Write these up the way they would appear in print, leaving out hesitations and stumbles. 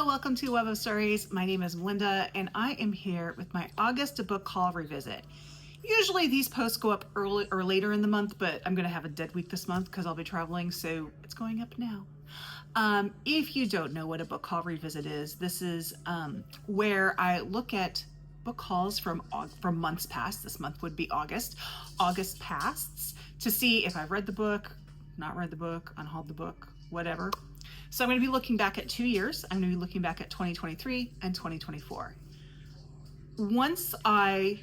welcome to Web of Stories. My name is Melinda, and I am here with my August book haul revisit. Usually these posts go up early or later in the month, but I'm going to have a dead week this month because I'll be traveling, so it's going up now. If you don't know what a book haul revisit is, this is where I look at book hauls from months past. This month would be August pasts, to see if I've read the book, not read the book, unhauled the book, whatever. So I'm going to be looking back at 2 years. I'm going to be looking back at 2023 and 2024. Once I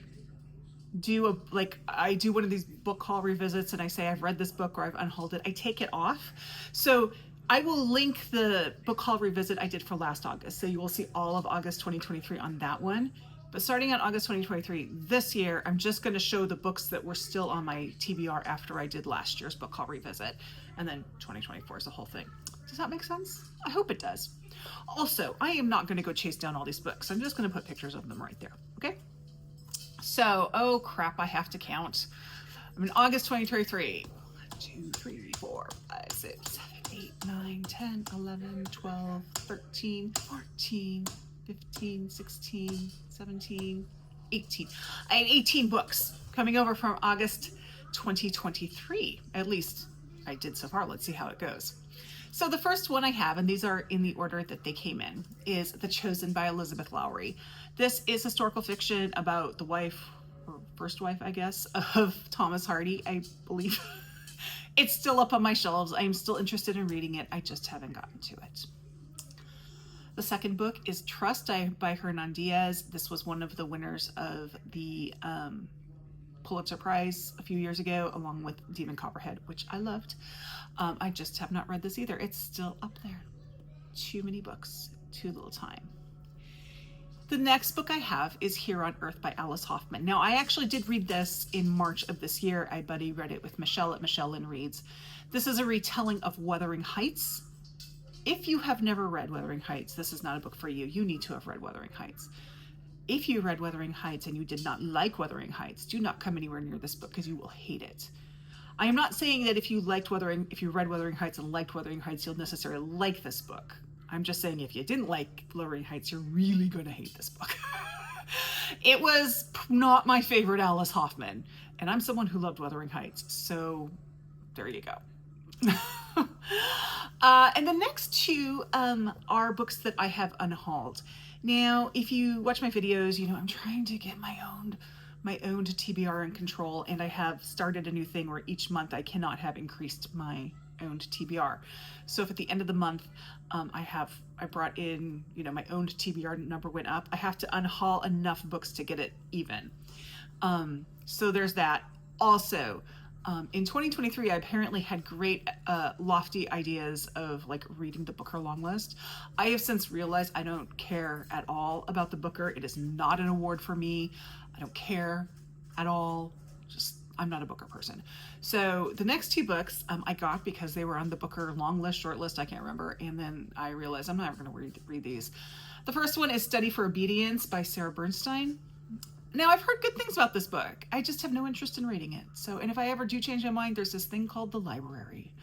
do one of these book haul revisits and I say I've read this book or I've unhauled it, I take it off. So I will link the book haul revisit I did for last August. So you will see all of August 2023 on that one. But starting on August 2023, this year, I'm just going to show the books that were still on my TBR after I did last year's book haul revisit. And then 2024 is the whole thing. Does that make sense? I hope it does. Also, I am not going to go chase down all these books. I'm just going to put pictures of them right there. Okay? So, oh crap, I have to count. I'm in August 2023. 1, 2, 3, 4, 5, 6, 7, 8, 9, 10, 11, 12, 13, 14, 15, 16, 17, 18. I had 18 books coming over from August 2023. At least I did so far. Let's see how it goes. So the first one I have, and these are in the order that they came in, is The Chosen by Elizabeth Lowry. This is historical fiction about the wife, or first wife, I guess, of Thomas Hardy, I believe. It's still up on my shelves. I am still interested in reading it. I just haven't gotten to it. The second book is Trust by Hernan Diaz. This was one of the winners of the Pulitzer Prize a few years ago, along with Demon Copperhead, which I loved. I just have not read this either. It's still up there. Too many books, too little time. The next book I have is Here on Earth by Alice Hoffman. Now, I actually did read this in March of this year. I buddy read it with Michelle at Michelle Lynn Reads. This is a retelling of Wuthering Heights. If you have never read Wuthering Heights, this is not a book for you. You need to have read Wuthering Heights. If you read Wuthering Heights and you did not like Wuthering Heights, do not come anywhere near this book because you will hate it. I am not saying that if you read Wuthering Heights and liked Wuthering Heights, you'll necessarily like this book. I'm just saying if you didn't like Wuthering Heights, you're really going to hate this book. It was not my favorite Alice Hoffman, and I'm someone who loved Wuthering Heights, so there you go. And the next two are books that I have unhauled. Now, if you watch my videos, you know I'm trying to get my own TBR in control, and I have started a new thing where each month I cannot have increased my owned TBR. So if at the end of the month I brought in, my owned TBR number went up, I have to unhaul enough books to get it even. So there's that. Also, in 2023, I apparently had great lofty ideas of reading the Booker long list. I have since realized I don't care at all about the Booker. It is not an award for me. I don't care at all. I'm not a Booker person. So the next two books I got because they were on the Booker long list, short list, I can't remember. And then I realized I'm not going to read these. The first one is Study for Obedience by Sarah Bernstein. Now, I've heard good things about this book. I just have no interest in reading it. And if I ever do change my mind, there's this thing called the library.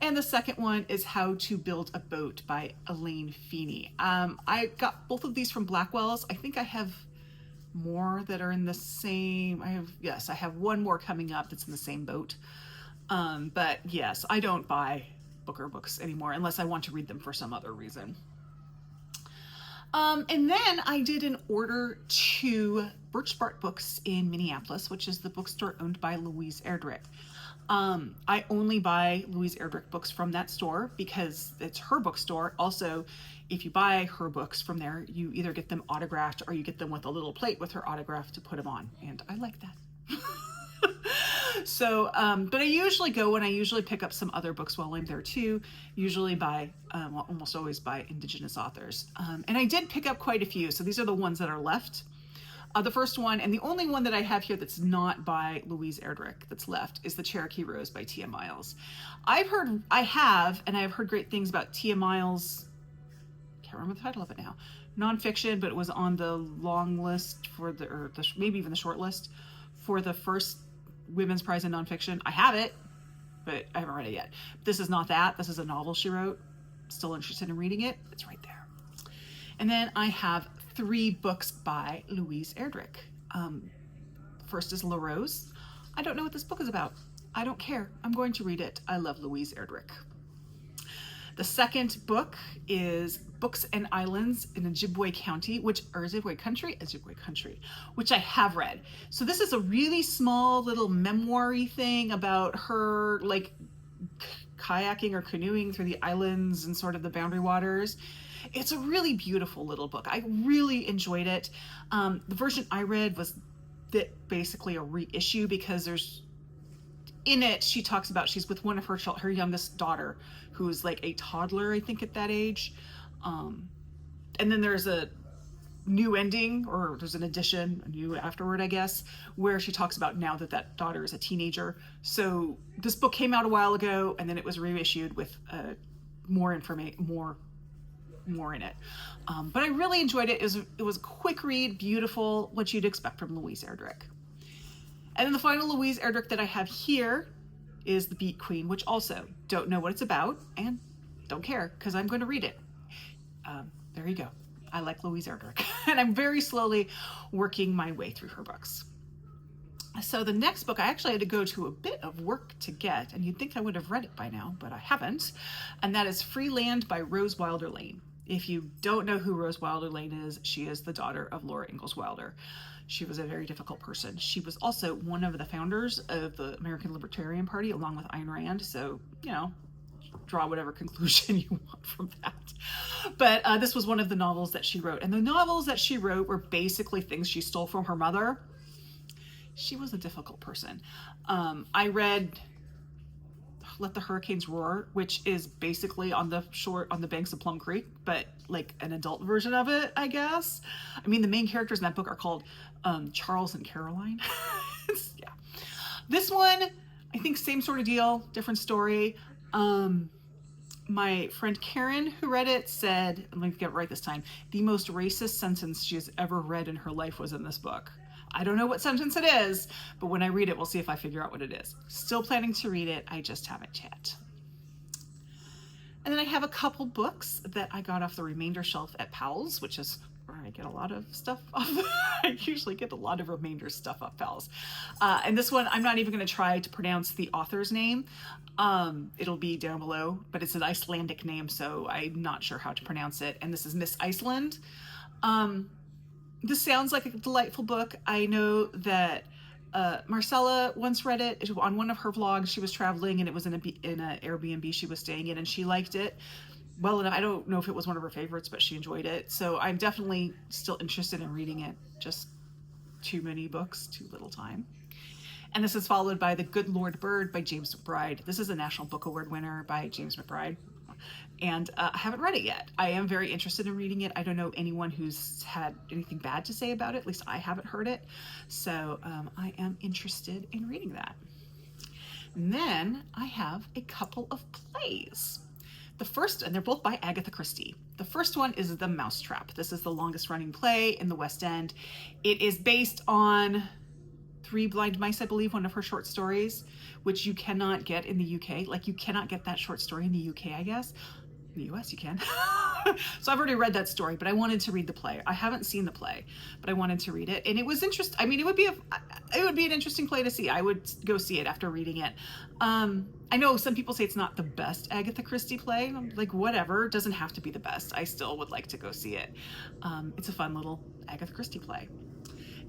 And the second one is How to Build a Boat by Elaine Feeney. I got both of these from Blackwell's. I think I have more that are in the same, I have one more coming up that's in the same boat. But yes, I don't buy Booker books anymore unless I want to read them for some other reason. And then I did an order to Birch Bark Books in Minneapolis, which is the bookstore owned by Louise Erdrich. I only buy Louise Erdrich books from that store because it's her bookstore. Also, if you buy her books from there, you either get them autographed or you get them with a little plate with her autograph to put them on. And I like that. So, but I usually go and I usually pick up some other books while I'm there too, usually by, almost always by Indigenous authors. And I did pick up quite a few. So these are the ones that are left. The first one, and the only one that I have here that's not by Louise Erdrich that's left, is The Cherokee Rose by Tiya Miles. I have heard great things about Tiya Miles. Can't remember the title of it now. Nonfiction, but it was on the long list maybe even the short list for the first Women's Prize in Nonfiction. I have it, but I haven't read it yet. This is not that. This is a novel she wrote. Still interested in reading it. It's right there. And then I have 3 books by Louise Erdrich. First is LaRose. I don't know what this book is about. I don't care. I'm going to read it. I love Louise Erdrich. The second book is Books and Islands in Ojibwe County, Ojibwe Country, which I have read. So this is a really small little memoir-y thing about her like kayaking or canoeing through the islands and sort of the boundary waters. It's a really beautiful little book. I really enjoyed it. The version I read was basically a reissue because in it, she talks about she's with one of her youngest daughter, who's like a toddler, I think, at that age. And then there's a new ending, or there's an addition, a new afterward, I guess, where she talks about now that daughter is a teenager. So this book came out a while ago, and then it was reissued with more information, more in it. But I really enjoyed it. It was a quick read, beautiful, what you'd expect from Louise Erdrich. And then the final Louise Erdrich that I have here is The Beet Queen, which also don't know what it's about and don't care because I'm going to read it. There you go. I like Louise Erdrich, and I'm very slowly working my way through her books. So the next book I actually had to go to a bit of work to get, and you'd think I would have read it by now, but I haven't. And that is Free Land by Rose Wilder Lane. If you don't know who Rose Wilder Lane is, she is the daughter of Laura Ingalls Wilder. She was a very difficult person. She was also one of the founders of the American Libertarian Party, along with Ayn Rand. So, draw whatever conclusion you want from that. But this was one of the novels that she wrote. And the novels that she wrote were basically things she stole from her mother. She was a difficult person. I read Let the Hurricanes Roar, which is basically on the banks of Plum Creek, but like an adult version of it, I guess. I mean, the main characters in that book are called Charles and Caroline. Yeah. This one, I think same sort of deal, different story. My friend Karen, who read it, said, let me get it right this time, the most racist sentence she has ever read in her life was in this book. I don't know what sentence it is, but when I read it, we'll see if I figure out what it is. Still planning to read it, I just haven't yet. And then I have a couple books that I got off the remainder shelf at Powell's, which is where I get a lot of stuff off. I usually get a lot of remainder stuff off Powell's. And this one, I'm not even going to try to pronounce the author's name. It'll be down below, but it's an Icelandic name, so I'm not sure how to pronounce it. And this is Miss Iceland. This sounds like a delightful book. I know that Marcella once read it on one of her vlogs. She was traveling, and it was in an Airbnb she was staying in, and she liked it well enough. I don't know if it was one of her favorites, but she enjoyed it. So I'm definitely still interested in reading it. Just too many books, too little time. And this is followed by The Good Lord Bird by James McBride. This is a National Book Award winner by James McBride. And I haven't read it yet. I am very interested in reading it. I don't know anyone who's had anything bad to say about it. At least I haven't heard it. So I am interested in reading that. And then I have a couple of plays. The first, and they're both by Agatha Christie. The first one is The Mousetrap. This is the longest running play in the West End. It is based on Three Blind Mice, I believe, one of her short stories, which you cannot get in the UK. Like, you cannot get that short story in the UK, I guess. In the US you can. So I've already read that story, but I wanted to read the play. I haven't seen the play, but I wanted to read it, and it was interesting. I mean, it would be an interesting play to see. I would go see it after reading it. I know some people say it's not the best Agatha Christie play. I'm like, whatever, it doesn't have to be the best. I still would like to go see it. It's a fun little Agatha Christie play.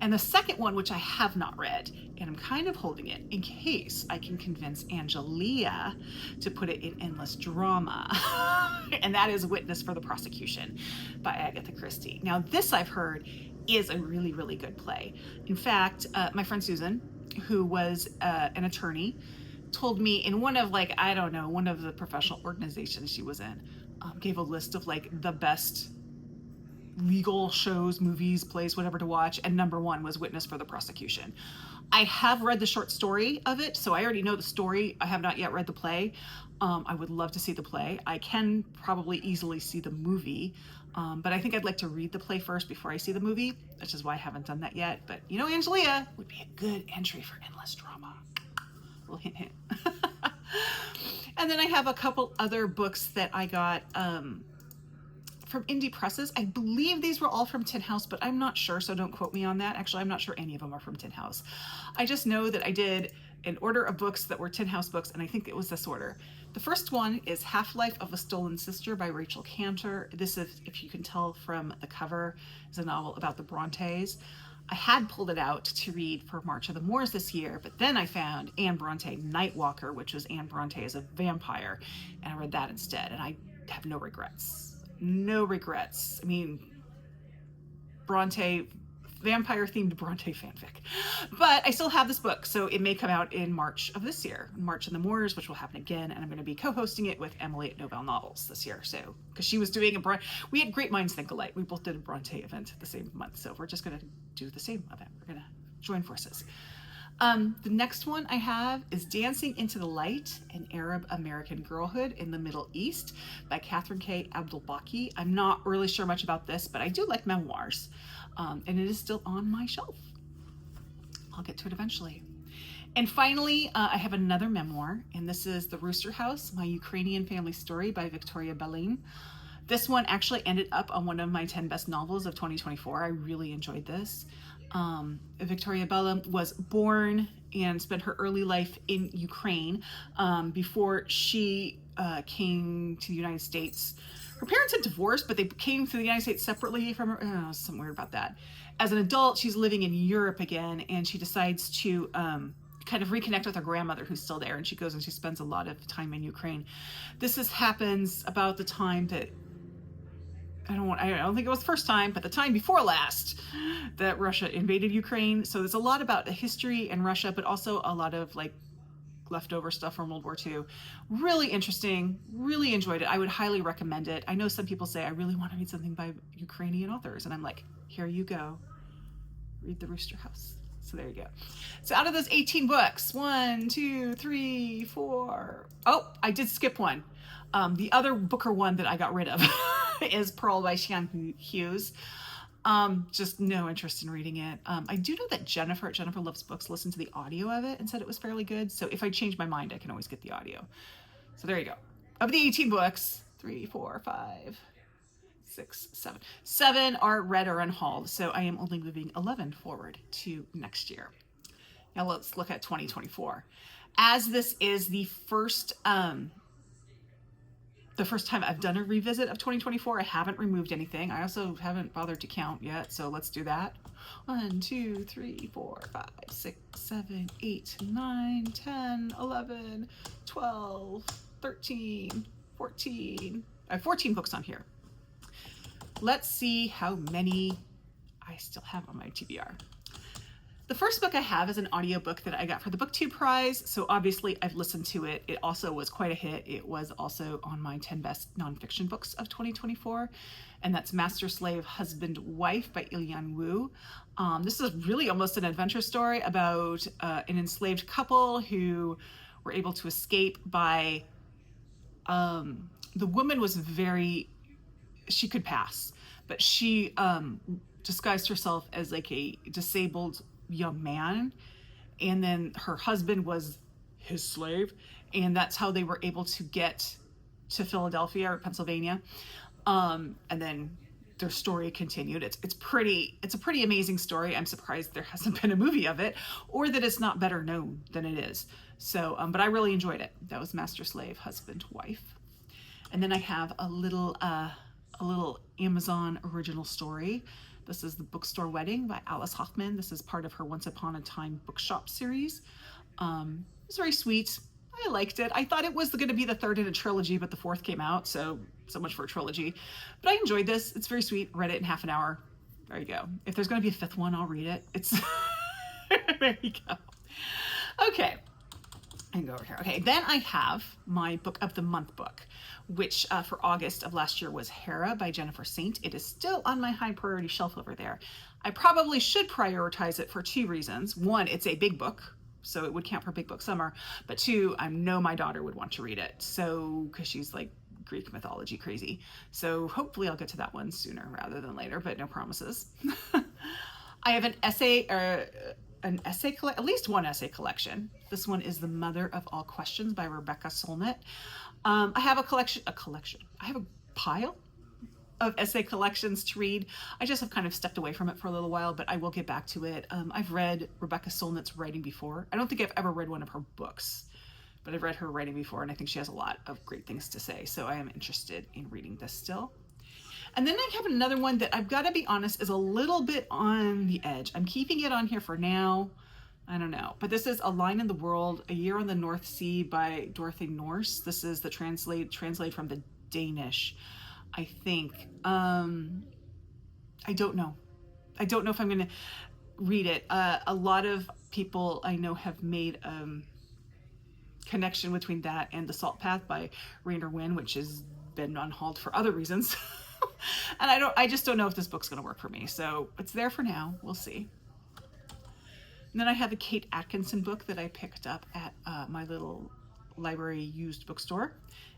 And the second one, which I have not read, and I'm kind of holding it in case I can convince Angelia to put it in Endless Drama, and that is Witness for the Prosecution by Agatha Christie. Now, this I've heard is a really, really good play. In fact, my friend Susan, who was an attorney, told me in one of one of the professional organizations she was in, gave a list of like the best legal shows, movies, plays, whatever to watch, and number one was Witness for the Prosecution. I have read the short story of it, so I already know the story. I have not yet read the play. I would love to see the play. I can probably easily see the movie, but I think I'd like to read the play first before I see the movie, which is why I haven't done that yet. But Angelia would be a good entry for Endless Drama. A little hint, hint. And then I have a couple other books that I got from indie presses. I believe these were all from Tin House, but I'm not sure, so don't quote me on that. Actually, I'm not sure any of them are from Tin House. I just know that I did an order of books that were Tin House books, and I think it was this order. The first one is Half-Life of a Stolen Sister by Rachel Cantor. This is, if you can tell from the cover, is a novel about the Brontes. I had pulled it out to read for March of the Moors this year, but then I found Anne Bronte Nightwalker, which was Anne Bronte as a vampire, and I read that instead, and I have no regrets. No regrets. I mean, Bronte, vampire-themed Bronte fanfic. But I still have this book, so it may come out in March of this year, March of the Moors, which will happen again, and I'm going to be co-hosting it with Emily at Novelle Novels this year, so, because she was doing we had Great Minds Think Alike. We both did a Bronte event the same month, so we're just going to do the same event. We're going to join forces. The next one I have is Dancing into the Light, an Arab American Girlhood in the Middle East by Kathryn K. Abdul-Baki. I'm not really sure much about this, but I do like memoirs, and it is still on my shelf. I'll get to it eventually. And finally, I have another memoir, and this is The Rooster House, My Ukrainian Family Story by Victoria Belin. This one actually ended up on one of my 10 best novels of 2024. I really enjoyed this. Victoria Belin was born and spent her early life in Ukraine before she came to the United States. Her parents had divorced, but they came to the United States separately from her. Oh, something weird about that. As an adult, she's living in Europe again, and she decides to kind of reconnect with her grandmother who's still there, and she goes and she spends a lot of time in Ukraine. This happens about the time that I don't think it was the first time, but the time before last that Russia invaded Ukraine. So there's a lot about the history in Russia, but also a lot of like leftover stuff from World War II. Really interesting, really enjoyed it. I would highly recommend it. I know some people say, I really want to read something by Ukrainian authors. And I'm like, here you go. Read The Rooster House. So there you go. So out of those 18 books, 1, 2, 3, 4. Oh, I did skip one. The other Booker one that I got rid of is Pearl by Xian Hughes. Just no interest in reading it. I do know that Jennifer Loves Books listened to the audio of it and said it was fairly good. So if I change my mind, I can always get the audio. So there you go. Of the 18 books, 3, 4, 5, 6, 7. 7 are read or unhauled. So I am only moving 11 forward to next year. Now let's look at 2024. As this is the first time I've done a revisit of 2024, I haven't removed anything. I also haven't bothered to count yet, so let's do that. 1, 2, 3, 4, 5, 6, 7, 8, 9, 10, 11, 12, 13, 14. I have 14 books on here. Let's see how many I still have on my TBR. The first book I have is an audiobook that I got for the BookTube prize, so obviously I've listened to it. It also was quite a hit. It was also on my 10 best nonfiction books of 2024, and that's Master Slave Husband Wife by Ilyon Wu. This is really almost an adventure story about an enslaved couple who were able to escape by, the woman was she could pass, but she disguised herself as like a disabled young man, and then her husband was his slave, and that's how they were able to get to Philadelphia or Pennsylvania, and then their story continued. It's a pretty amazing story. I'm surprised there hasn't been a movie of it, or that it's not better known than it is. So but I really enjoyed it. That was Master Slave Husband Wife. And then I have a little Amazon original story. This is The Bookstore Wedding by Alice Hoffman. This is part of her Once Upon a Time bookshop series. It's very sweet. I liked it. I thought it was going to be the third in a trilogy, but the fourth came out, so much for a trilogy. But I enjoyed this. It's very sweet. Read it in half an hour. There you go. If there's going to be a fifth one, I'll read it. There you go. Okay. I can go over here. Okay, then I have my book of the month book, which for August of last year was Hera by Jennifer Saint. It is still on my high priority shelf over there. I probably should prioritize it for 2 reasons. 1, it's a big book, so it would count for Big Book Summer. But 2, I know my daughter would want to read it, so because she's like Greek mythology crazy. So hopefully I'll get to that one sooner rather than later, but no promises. I have at least one essay collection. This one is The Mother of All Questions by Rebecca Solnit. I have a collection. I have a pile of essay collections to read. I just have kind of stepped away from it for a little while, but I will get back to it. I've read Rebecca Solnit's writing before. I don't think I've ever read one of her books, but I've read her writing before, and I think she has a lot of great things to say. So I am interested in reading this still. And then I have another one that I've got to be honest is a little bit on the edge. I'm keeping it on here for now. I don't know. But this is A Line in the World, A Year on the North Sea by Dorthe Norse. This is the translate from the Danish, I think. I don't know. I don't know if I'm going to read it. A lot of people I know have made connection between that and The Salt Path by Rainer Wynn, which has been on hold for other reasons. And I just don't know if this book's going to work for me. So it's there for now. We'll see. And then I have a Kate Atkinson book that I picked up at my little library used bookstore.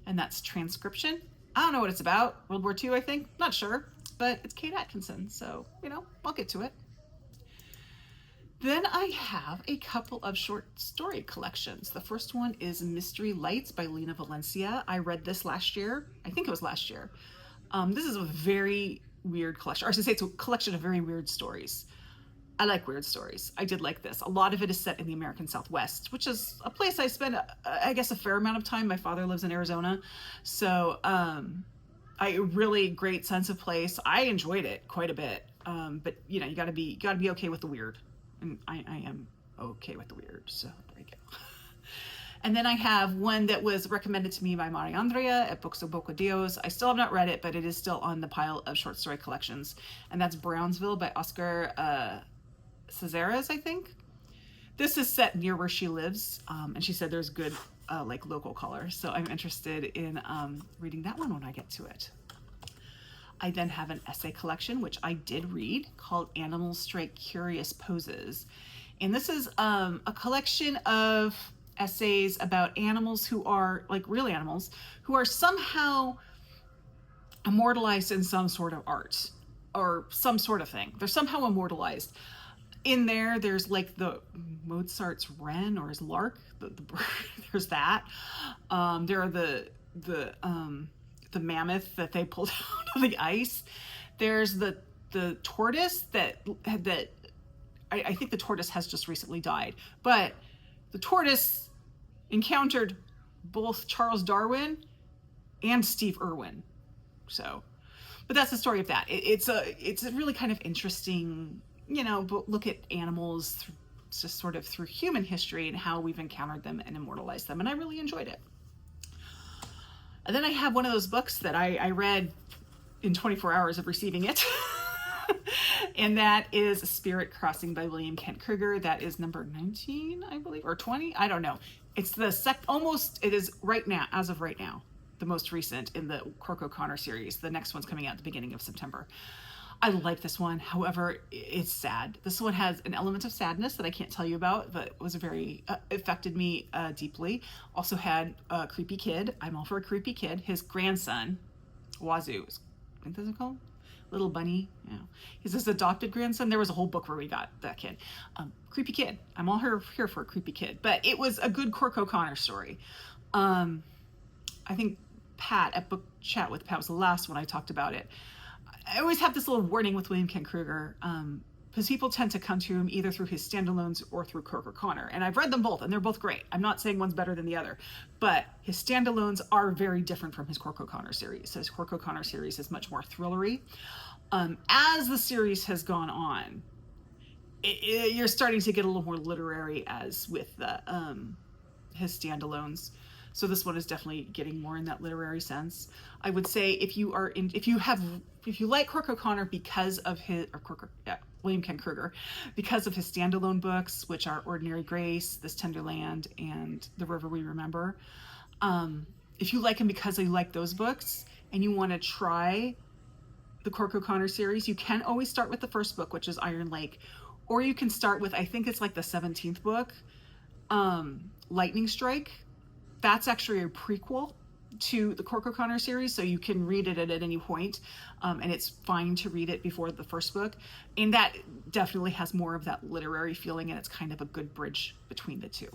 And that's Transcription. I don't know what it's about. World War II, I think. Not sure. But it's Kate Atkinson. So, I'll get to it. Then I have a couple of short story collections. The first one is Mystery Lights by Lena Valencia. I read this last year. I think it was last year. This is a very weird collection, or I should say it's a collection of very weird stories. I like weird stories. I did like this. A lot of it is set in the American Southwest, which is a place I spend, I guess, a fair amount of time. My father lives in Arizona. So a really great sense of place. I enjoyed it quite a bit. But, you gotta be okay with the weird. And I am okay with the weird. So there you go. And then I have one that was recommended to me by Maria Andrea at Books of Boca Dios. I still have not read it, but it is still on the pile of short story collections. And that's Brownsville by Oscar Cásares, I think. This is set near where she lives. And she said there's good local color. So I'm interested in reading that one when I get to it. I then have an essay collection, which I did read, called Animals Strike Curious Poses. And this is a collection of essays about animals who are, real animals, who are somehow immortalized in some sort of art or some sort of thing. They're somehow immortalized. In there's the Mozart's wren or his lark, the bird, there's that. There are the mammoth that they pulled out of the ice. There's the tortoise that I think the tortoise has just recently died, but the tortoise encountered both Charles Darwin and Steve Irwin. So, but that's the story of that. It's a really kind of interesting, look at animals just sort of through human history and how we've encountered them and immortalized them. And I really enjoyed it. And then I have one of those books that I read in 24 hours of receiving it. And that is Spirit Crossing by William Kent Kruger. That is number 19, I believe, or 20. I don't know. It's the it is right now, as of right now, the most recent in the Cork O'Connor series. The next one's coming out at the beginning of September. I like this one. However, it's sad. This one has an element of sadness that I can't tell you about, but was very, affected me deeply. Also had a creepy kid. I'm all for a creepy kid. His grandson, Wazoo, I think that's what called? Little Bunny. Yeah. He's this adopted grandson. There was a whole book where we got that kid. Creepy kid. I'm all here for a creepy kid. But it was a good Cork O'Connor story. I think Pat at Book Chat with Pat was the last one I talked about it. I always have this little warning with William Kent Kruger, because people tend to come to him either through his standalones or through Cork O'Connor. And I've read them both, and they're both great. I'm not saying one's better than the other, but his standalones are very different from his Cork O'Connor series. So his Cork O'Connor series is much more thrillery. As the series has gone on, you're starting to get a little more literary as with the his standalones. So this one is definitely getting more in that literary sense. I would say if you like Cork O'Connor because of William Kent Kruger, because of his standalone books, which are Ordinary Grace, This Tender Land, and The River We Remember. If you like him because you like those books and you want to try the Cork O'Connor series, you can always start with the first book, which is Iron Lake, or you can start with, I think it's the 17th book, Lightning Strike. That's actually a prequel to the Cork O'Connor series, so you can read it at any point, and it's fine to read it before the first book. And that definitely has more of that literary feeling, and it's kind of a good bridge between the two.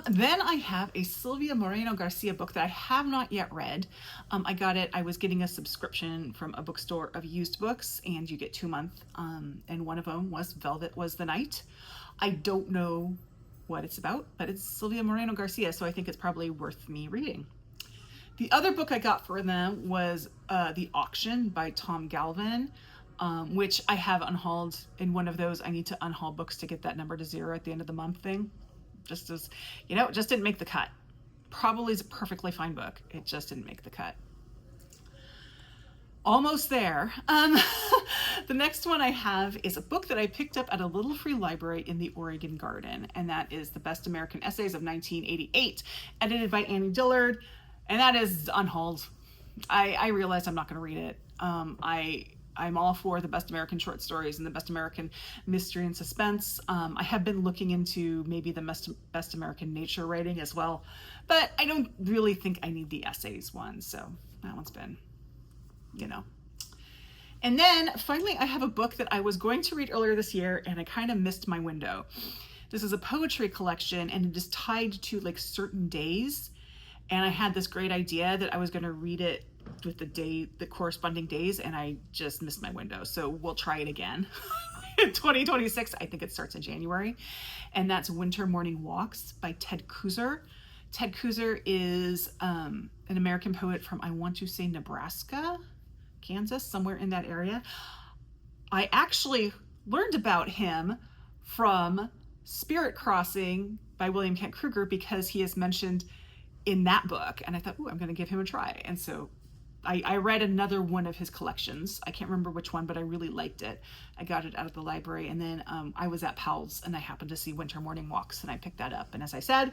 Then I have a Silvia Moreno Garcia book that I have not yet read. I got it, I was getting a subscription from a bookstore of used books, and you get 2 months, and one of them was Velvet Was the Night. I don't know what it's about, but it's Silvia Moreno Garcia, so I think it's probably worth me reading. The other book I got for them was The Auction by Tom Galvin, which I have unhauled. In one of those, I need to unhaul books to get that number to 0 at the end of the month thing. Just as, you know, it just didn't make the cut. Probably is a perfectly fine book. It just didn't make the cut. Almost there. The next one I have is a book that I picked up at a little free library in the Oregon Garden, and that is The Best American Essays of 1988, edited by Annie Dillard, and that is unhauled. I realized I'm not going to read it. I'm all for the Best American Short Stories and the Best American Mystery and Suspense. I have been looking into maybe the Best American Nature writing as well, but I don't really think I need the essays one, so that one's been, you know. And then finally, I have a book that I was going to read earlier this year, and I kind of missed my window. This is a poetry collection, and it is tied to like certain days, and I had this great idea that I was going to read it with the corresponding days, and I just missed my window. So we'll try it again in 2026. I think it starts in January, and that's Winter Morning Walks by Ted Kooser. Ted Kooser is an American poet from, I want to say, Nebraska, Kansas, somewhere in that area. I actually learned about him from Spirit Crossing by William Kent Kruger, because he is mentioned in that book, and I thought, ooh, I'm going to give him a try. And so I read another one of his collections. I can't remember which one, but I really liked it. I got it out of the library, and then I was at Powell's, and I happened to see Winter Morning Walks, and I picked that up. And as I said,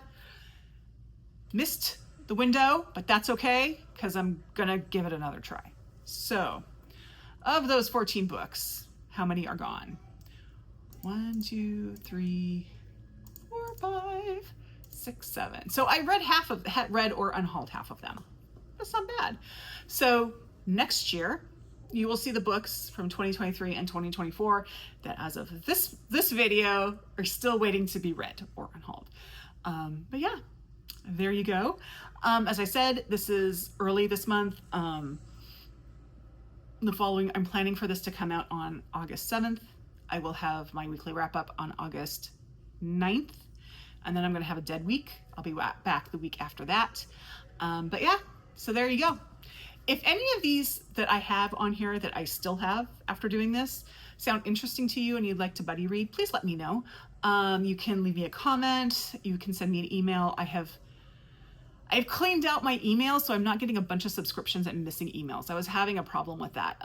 missed the window, but that's okay, because I'm going to give it another try. So, of those 14 books, how many are gone? 1, 2, 3, 4, 5, 6, 7. So I read or unhauled half of them. That's not bad. So next year, you will see the books from 2023 and 2024 that, as of this video, are still waiting to be read or unhauled. But yeah, there you go. As I said, this is early this month. I'm planning for this to come out on August 7th. I will have my weekly wrap up on August 9th. And then I'm going to have a dead week. I'll be back the week after that. But yeah, so there you go. If any of these that I have on here that I still have after doing this sound interesting to you and you'd like to buddy read, please let me know. You can leave me a comment. You can send me an email. I've cleaned out my email, so I'm not getting a bunch of subscriptions and missing emails. I was having a problem with that.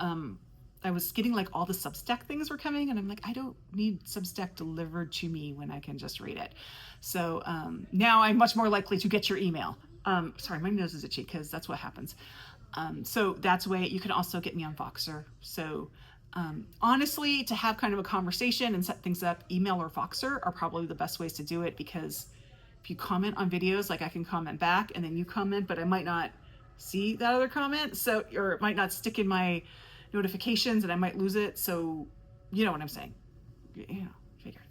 I was getting like all the Substack things were coming, and I'm like, I don't need Substack delivered to me when I can just read it. So now I'm much more likely to get your email. Sorry, my nose is itchy because that's what happens. So that's way you can also get me on Voxer. So honestly, to have kind of a conversation and set things up, email or Voxer are probably the best ways to do it, because if you comment on videos, like I can comment back and then you comment, but I might not see that other comment. So, or it might not stick in my notifications and I might lose it. So you know what I'm saying. You know, figured.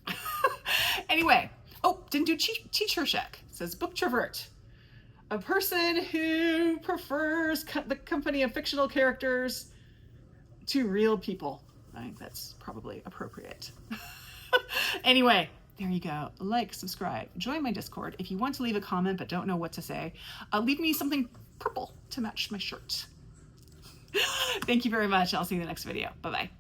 Anyway, oh, didn't do teacher check. It says booktrovert. A person who prefers the company of fictional characters to real people. I think that's probably appropriate. Anyway, there you go. Like, subscribe, join my Discord. If you want to leave a comment but don't know what to say, leave me something purple to match my shirt. Thank you very much. I'll see you in the next video. Bye-bye.